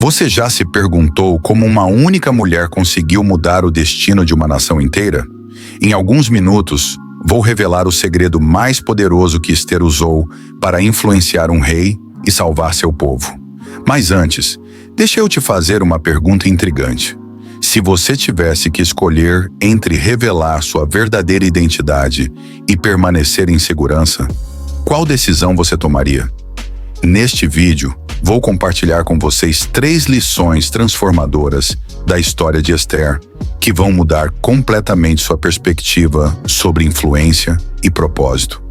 Você já se perguntou como uma única mulher conseguiu mudar o destino de uma nação inteira? Em alguns minutos, vou revelar o segredo mais poderoso que Ester usou para influenciar um rei e salvar seu povo. Mas antes, deixa eu te fazer uma pergunta intrigante. Se você tivesse que escolher entre revelar sua verdadeira identidade e permanecer em segurança, qual decisão você tomaria? Neste vídeo, vou compartilhar com vocês 3 lições transformadoras da história de Ester, que vão mudar completamente sua perspectiva sobre influência e propósito.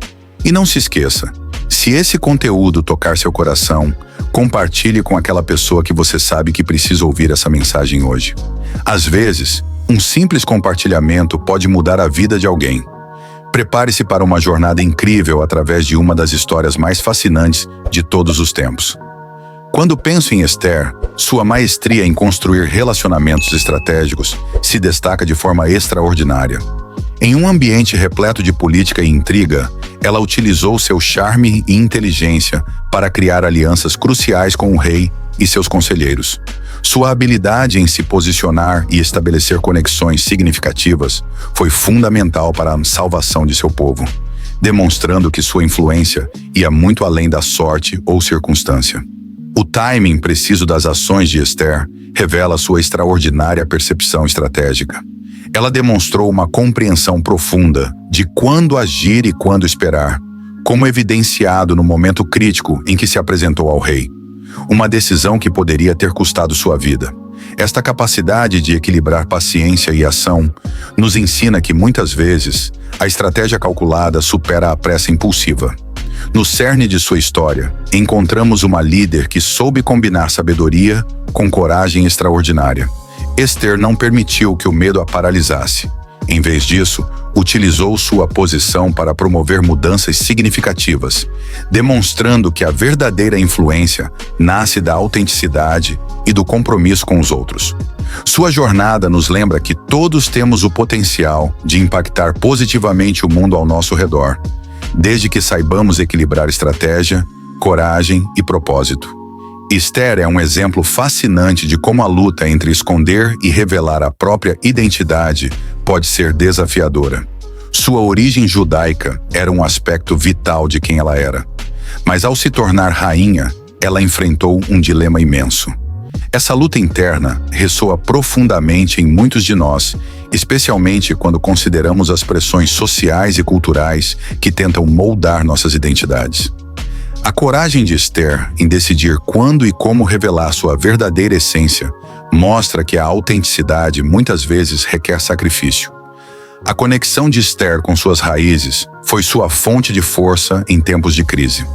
E não se esqueça, se esse conteúdo tocar seu coração, compartilhe com aquela pessoa que você sabe que precisa ouvir essa mensagem hoje. Às vezes, um simples compartilhamento pode mudar a vida de alguém. Prepare-se para uma jornada incrível através de uma das histórias mais fascinantes de todos os tempos. Quando penso em Ester, sua maestria em construir relacionamentos estratégicos se destaca de forma extraordinária. Em um ambiente repleto de política e intriga, ela utilizou seu charme e inteligência para criar alianças cruciais com o rei e seus conselheiros. Sua habilidade em se posicionar e estabelecer conexões significativas foi fundamental para a salvação de seu povo, demonstrando que sua influência ia muito além da sorte ou circunstância. O timing preciso das ações de Ester revela sua extraordinária percepção estratégica. Ela demonstrou uma compreensão profunda de quando agir e quando esperar, como evidenciado no momento crítico em que se apresentou ao rei. Uma decisão que poderia ter custado sua vida. Esta capacidade de equilibrar paciência e ação nos ensina que, muitas vezes, a estratégia calculada supera a pressa impulsiva. No cerne de sua história, encontramos uma líder que soube combinar sabedoria com coragem extraordinária. Ester não permitiu que o medo a paralisasse. Em vez disso, utilizou sua posição para promover mudanças significativas, demonstrando que a verdadeira influência nasce da autenticidade e do compromisso com os outros. Sua jornada nos lembra que todos temos o potencial de impactar positivamente o mundo ao nosso redor, desde que saibamos equilibrar estratégia, coragem e propósito. Ester é um exemplo fascinante de como a luta entre esconder e revelar a própria identidade pode ser desafiadora. Sua origem judaica era um aspecto vital de quem ela era. Mas ao se tornar rainha, ela enfrentou um dilema imenso. Essa luta interna ressoa profundamente em muitos de nós, especialmente quando consideramos as pressões sociais e culturais que tentam moldar nossas identidades. A coragem de Ester em decidir quando e como revelar sua verdadeira essência mostra que a autenticidade muitas vezes requer sacrifício. A conexão de Ester com suas raízes foi sua fonte de força em tempos de crise.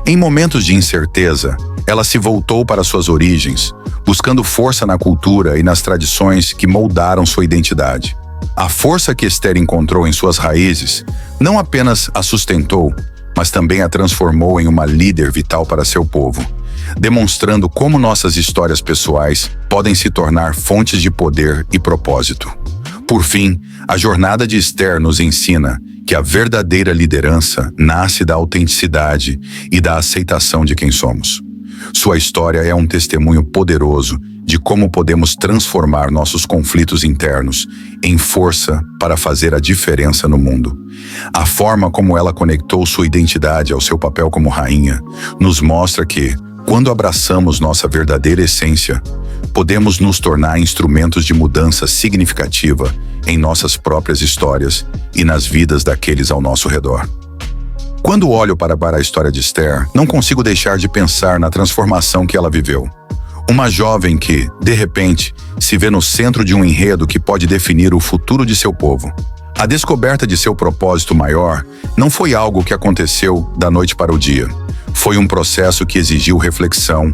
Em momentos de incerteza, ela se voltou para suas origens, buscando força na cultura e nas tradições que moldaram sua identidade. A força que Ester encontrou em suas raízes não apenas a sustentou, mas também a transformou em uma líder vital para seu povo, demonstrando como nossas histórias pessoais podem se tornar fontes de poder e propósito. Por fim, a jornada de Ester nos ensina que a verdadeira liderança nasce da autenticidade e da aceitação de quem somos. Sua história é um testemunho poderoso de como podemos transformar nossos conflitos internos em força para fazer a diferença no mundo. A forma como ela conectou sua identidade ao seu papel como rainha nos mostra que, quando abraçamos nossa verdadeira essência, podemos nos tornar instrumentos de mudança significativa em nossas próprias histórias e nas vidas daqueles ao nosso redor. Quando olho para a história de Ester, não consigo deixar de pensar na transformação que ela viveu. Uma jovem que, de repente, se vê no centro de um enredo que pode definir o futuro de seu povo. A descoberta de seu propósito maior não foi algo que aconteceu da noite para o dia. Foi um processo que exigiu reflexão,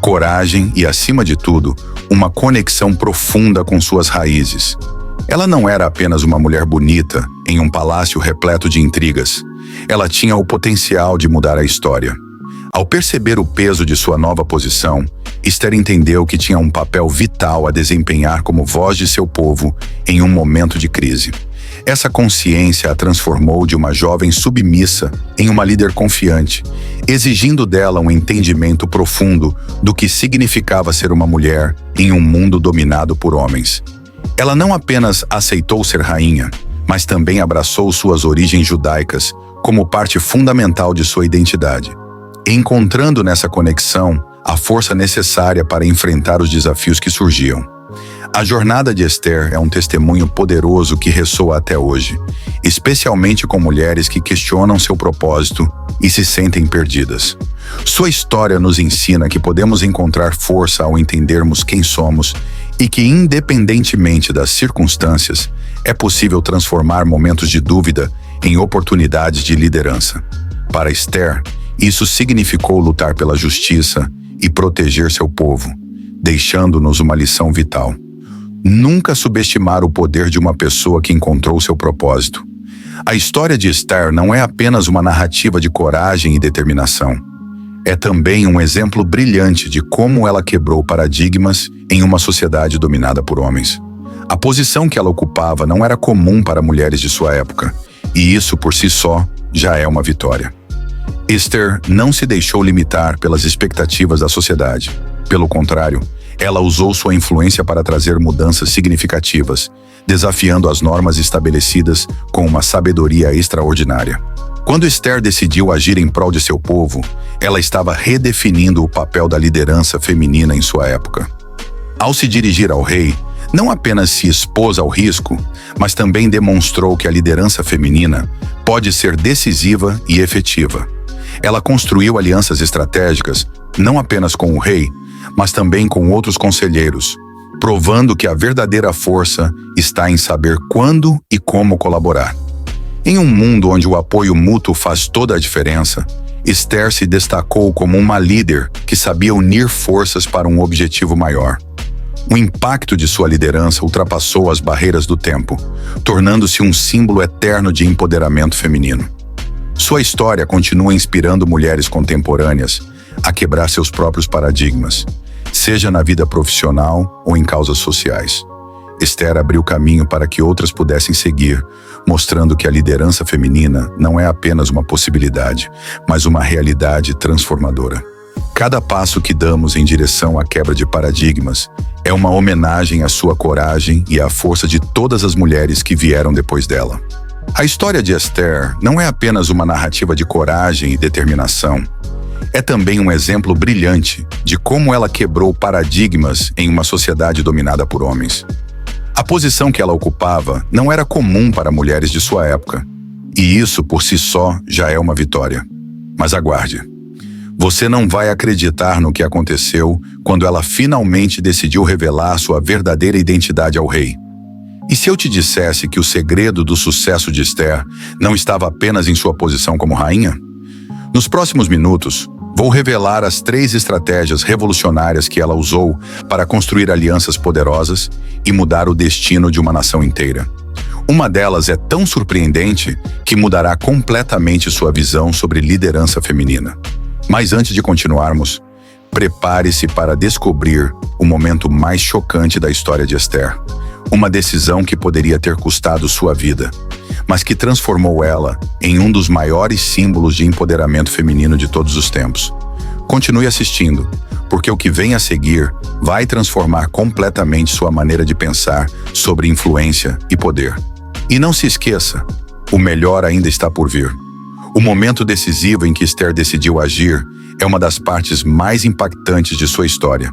coragem e, acima de tudo, uma conexão profunda com suas raízes. Ela não era apenas uma mulher bonita em um palácio repleto de intrigas. Ela tinha o potencial de mudar a história. Ao perceber o peso de sua nova posição, Ester entendeu que tinha um papel vital a desempenhar como voz de seu povo em um momento de crise. Essa consciência a transformou de uma jovem submissa em uma líder confiante, exigindo dela um entendimento profundo do que significava ser uma mulher em um mundo dominado por homens. Ela não apenas aceitou ser rainha, mas também abraçou suas origens judaicas como parte fundamental de sua identidade, encontrando nessa conexão a força necessária para enfrentar os desafios que surgiam. A jornada de Esther é um testemunho poderoso que ressoa até hoje, especialmente com mulheres que questionam seu propósito e se sentem perdidas. Sua história nos ensina que podemos encontrar força ao entendermos quem somos e que, independentemente das circunstâncias, é possível transformar momentos de dúvida em oportunidades de liderança. Para Esther, isso significou lutar pela justiça e proteger seu povo, deixando-nos uma lição vital. Nunca subestimar o poder de uma pessoa que encontrou seu propósito. A história de Esther não é apenas uma narrativa de coragem e determinação. É também um exemplo brilhante de como ela quebrou paradigmas em uma sociedade dominada por homens. A posição que ela ocupava não era comum para mulheres de sua época, e isso por si só já é uma vitória. Esther não se deixou limitar pelas expectativas da sociedade. Pelo contrário, ela usou sua influência para trazer mudanças significativas, desafiando as normas estabelecidas com uma sabedoria extraordinária. Quando Esther decidiu agir em prol de seu povo, ela estava redefinindo o papel da liderança feminina em sua época. Ao se dirigir ao rei, não apenas se expôs ao risco, mas também demonstrou que a liderança feminina pode ser decisiva e efetiva. Ela construiu alianças estratégicas, não apenas com o rei, mas também com outros conselheiros, provando que a verdadeira força está em saber quando e como colaborar. Em um mundo onde o apoio mútuo faz toda a diferença, Esther se destacou como uma líder que sabia unir forças para um objetivo maior. O impacto de sua liderança ultrapassou as barreiras do tempo, tornando-se um símbolo eterno de empoderamento feminino. Sua história continua inspirando mulheres contemporâneas a quebrar seus próprios paradigmas, seja na vida profissional ou em causas sociais. Esther abriu caminho para que outras pudessem seguir, mostrando que a liderança feminina não é apenas uma possibilidade, mas uma realidade transformadora. Cada passo que damos em direção à quebra de paradigmas é uma homenagem à sua coragem e à força de todas as mulheres que vieram depois dela. A história de Esther não é apenas uma narrativa de coragem e determinação. É também um exemplo brilhante de como ela quebrou paradigmas em uma sociedade dominada por homens. A posição que ela ocupava não era comum para mulheres de sua época, e isso por si só já é uma vitória. Mas aguarde. Você não vai acreditar no que aconteceu quando ela finalmente decidiu revelar sua verdadeira identidade ao rei. E se eu te dissesse que o segredo do sucesso de Esther não estava apenas em sua posição como rainha? Nos próximos minutos, vou revelar as 3 estratégias revolucionárias que ela usou para construir alianças poderosas e mudar o destino de uma nação inteira. Uma delas é tão surpreendente que mudará completamente sua visão sobre liderança feminina. Mas antes de continuarmos, prepare-se para descobrir o momento mais chocante da história de Esther. Uma decisão que poderia ter custado sua vida, mas que transformou ela em um dos maiores símbolos de empoderamento feminino de todos os tempos. Continue assistindo, porque o que vem a seguir vai transformar completamente sua maneira de pensar sobre influência e poder. E não se esqueça, o melhor ainda está por vir. O momento decisivo em que Esther decidiu agir é uma das partes mais impactantes de sua história.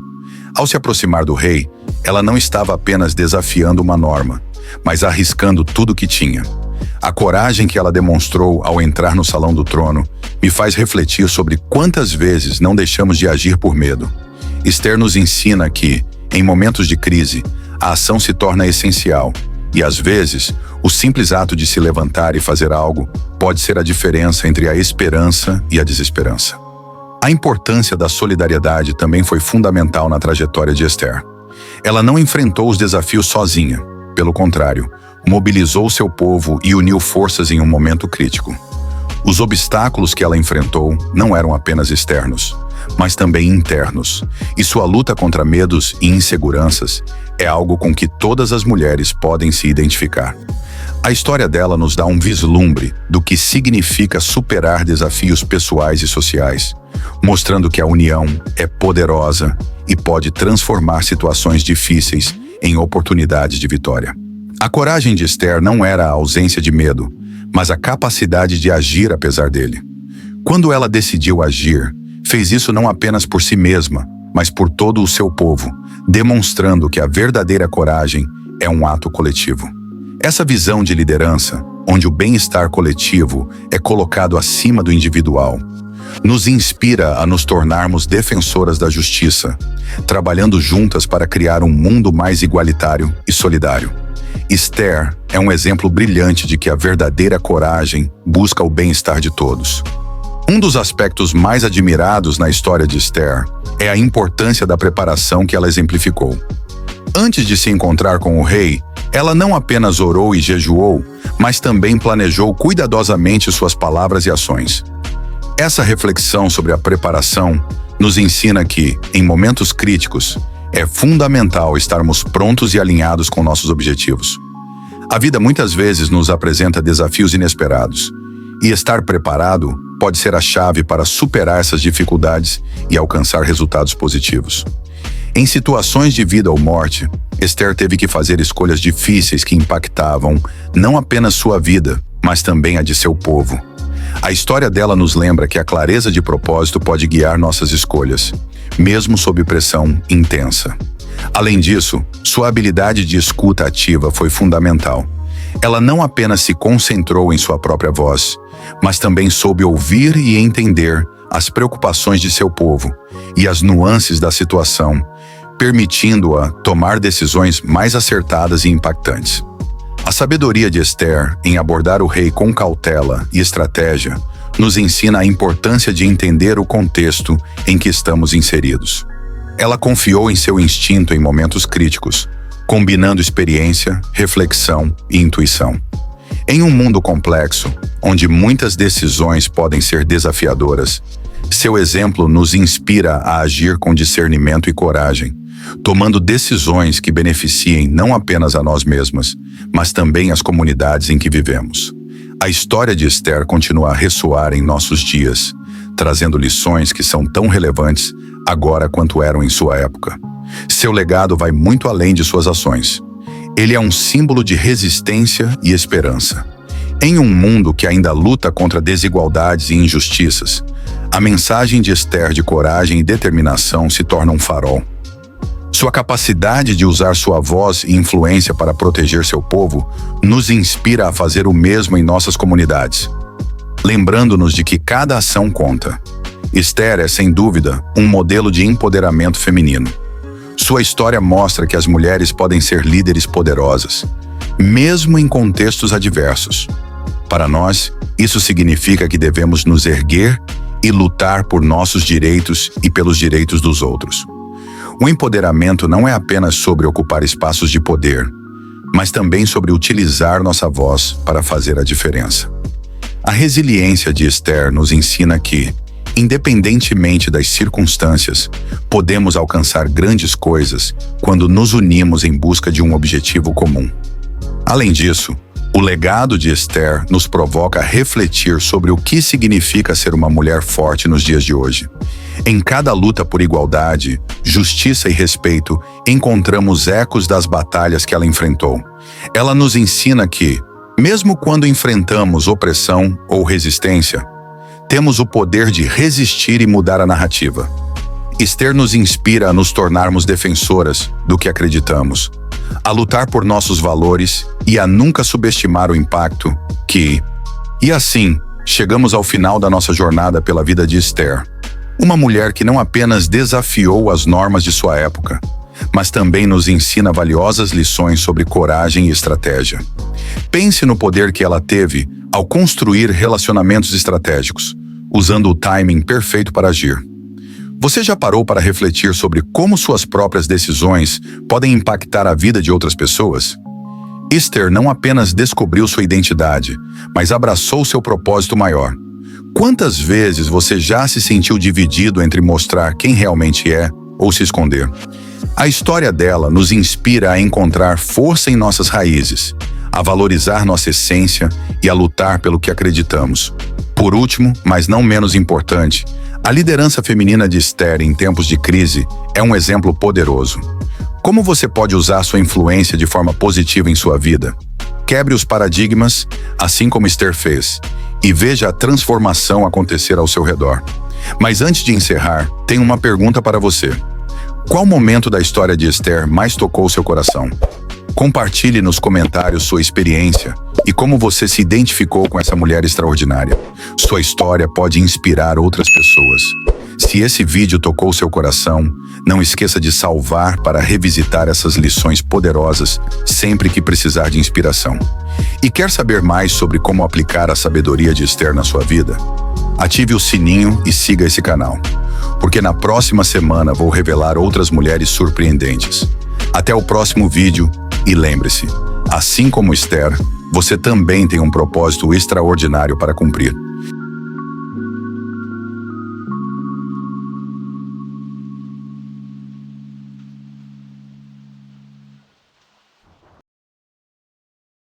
Ao se aproximar do rei, ela não estava apenas desafiando uma norma, mas arriscando tudo o que tinha. A coragem que ela demonstrou ao entrar no salão do trono me faz refletir sobre quantas vezes não deixamos de agir por medo. Esther nos ensina que, em momentos de crise, a ação se torna essencial e, às vezes, o simples ato de se levantar e fazer algo pode ser a diferença entre a esperança e a desesperança. A importância da solidariedade também foi fundamental na trajetória de Esther. Ela não enfrentou os desafios sozinha. Pelo contrário, mobilizou seu povo e uniu forças em um momento crítico. Os obstáculos que ela enfrentou não eram apenas externos, mas também internos, e sua luta contra medos e inseguranças é algo com que todas as mulheres podem se identificar. A história dela nos dá um vislumbre do que significa superar desafios pessoais e sociais, mostrando que a união é poderosa e pode transformar situações difíceis em oportunidades de vitória. A coragem de Esther não era a ausência de medo, mas a capacidade de agir apesar dele. Quando ela decidiu agir, fez isso não apenas por si mesma, mas por todo o seu povo, demonstrando que a verdadeira coragem é um ato coletivo. Essa visão de liderança, onde o bem-estar coletivo é colocado acima do individual, nos inspira a nos tornarmos defensoras da justiça, trabalhando juntas para criar um mundo mais igualitário e solidário. Esther é um exemplo brilhante de que a verdadeira coragem busca o bem-estar de todos. Um dos aspectos mais admirados na história de Esther é a importância da preparação que ela exemplificou. Antes de se encontrar com o rei, ela não apenas orou e jejuou, mas também planejou cuidadosamente suas palavras e ações. Essa reflexão sobre a preparação nos ensina que, em momentos críticos, é fundamental estarmos prontos e alinhados com nossos objetivos. A vida muitas vezes nos apresenta desafios inesperados, e estar preparado pode ser a chave para superar essas dificuldades e alcançar resultados positivos. Em situações de vida ou morte, Esther teve que fazer escolhas difíceis que impactavam não apenas sua vida, mas também a de seu povo. A história dela nos lembra que a clareza de propósito pode guiar nossas escolhas, mesmo sob pressão intensa. Além disso, sua habilidade de escuta ativa foi fundamental. Ela não apenas se concentrou em sua própria voz, mas também soube ouvir e entender as preocupações de seu povo e as nuances da situação, permitindo-a tomar decisões mais acertadas e impactantes. A sabedoria de Esther em abordar o rei com cautela e estratégia nos ensina a importância de entender o contexto em que estamos inseridos. Ela confiou em seu instinto em momentos críticos, combinando experiência, reflexão e intuição. Em um mundo complexo, onde muitas decisões podem ser desafiadoras, seu exemplo nos inspira a agir com discernimento e coragem, tomando decisões que beneficiem não apenas a nós mesmas, mas também as comunidades em que vivemos. A história de Esther continua a ressoar em nossos dias, trazendo lições que são tão relevantes agora quanto eram em sua época. Seu legado vai muito além de suas ações. Ele é um símbolo de resistência e esperança. Em um mundo que ainda luta contra desigualdades e injustiças, a mensagem de Esther de coragem e determinação se torna um farol. Sua capacidade de usar sua voz e influência para proteger seu povo nos inspira a fazer o mesmo em nossas comunidades, lembrando-nos de que cada ação conta. Esther é, sem dúvida, um modelo de empoderamento feminino. Sua história mostra que as mulheres podem ser líderes poderosas, mesmo em contextos adversos. Para nós, isso significa que devemos nos erguer e lutar por nossos direitos e pelos direitos dos outros. O empoderamento não é apenas sobre ocupar espaços de poder, mas também sobre utilizar nossa voz para fazer a diferença. A resiliência de Esther nos ensina que, independentemente das circunstâncias, podemos alcançar grandes coisas quando nos unimos em busca de um objetivo comum. Além disso, o legado de Esther nos provoca a refletir sobre o que significa ser uma mulher forte nos dias de hoje. Em cada luta por igualdade, justiça e respeito, encontramos ecos das batalhas que ela enfrentou. Ela nos ensina que, mesmo quando enfrentamos opressão ou resistência, temos o poder de resistir e mudar a narrativa. Esther nos inspira a nos tornarmos defensoras do que acreditamos, a lutar por nossos valores e a nunca subestimar o impacto que... E assim, chegamos ao final da nossa jornada pela vida de Esther. Uma mulher que não apenas desafiou as normas de sua época, mas também nos ensina valiosas lições sobre coragem e estratégia. Pense no poder que ela teve ao construir relacionamentos estratégicos, usando o timing perfeito para agir. Você já parou para refletir sobre como suas próprias decisões podem impactar a vida de outras pessoas? Esther não apenas descobriu sua identidade, mas abraçou seu propósito maior. Quantas vezes você já se sentiu dividido entre mostrar quem realmente é ou se esconder? A história dela nos inspira a encontrar força em nossas raízes, a valorizar nossa essência e a lutar pelo que acreditamos. Por último, mas não menos importante, a liderança feminina de Esther em tempos de crise é um exemplo poderoso. Como você pode usar sua influência de forma positiva em sua vida? Quebre os paradigmas, assim como Esther fez, e veja a transformação acontecer ao seu redor. Mas antes de encerrar, tenho uma pergunta para você. Qual momento da história de Esther mais tocou seu coração? Compartilhe nos comentários sua experiência e como você se identificou com essa mulher extraordinária. Sua história pode inspirar outras pessoas. Se esse vídeo tocou seu coração, não esqueça de salvar para revisitar essas lições poderosas sempre que precisar de inspiração. E quer saber mais sobre como aplicar a sabedoria de Esther na sua vida? Ative o sininho e siga esse canal, porque na próxima semana vou revelar outras mulheres surpreendentes. Até o próximo vídeo e lembre-se, assim como Esther, você também tem um propósito extraordinário para cumprir.